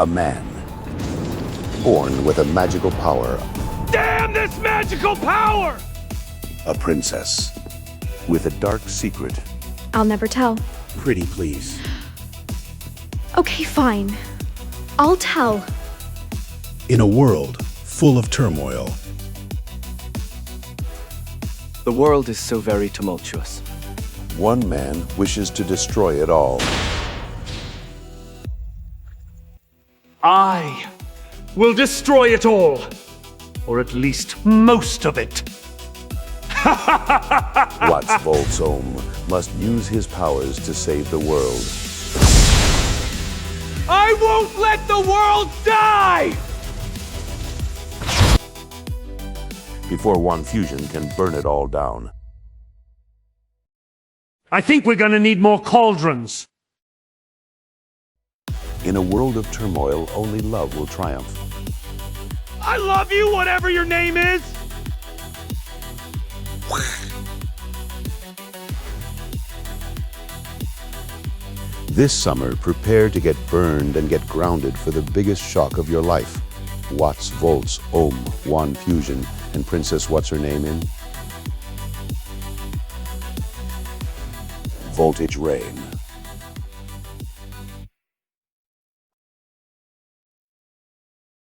A man, born with a magical power. Damn this magical power! A princess, with a dark secret. I'll never tell. Pretty please. Okay, fine. I'll tell. In a world full of turmoil, The world is so very tumultuous. One man wishes to destroy it all. I will destroy it all. Or at least most of it. Watts Voltsohm must use his powers to save the world. I won't let the world die! Before one fusion can burn it all down. I think we're gonna need more cauldrons. In a world of turmoil, only love will triumph. I love you, whatever your name is! This summer, prepare to get burned and get grounded for the biggest shock of your life. Watts, Volts, Ohm, One Fusion, and Princess What's-Her-Name in Voltage Rain.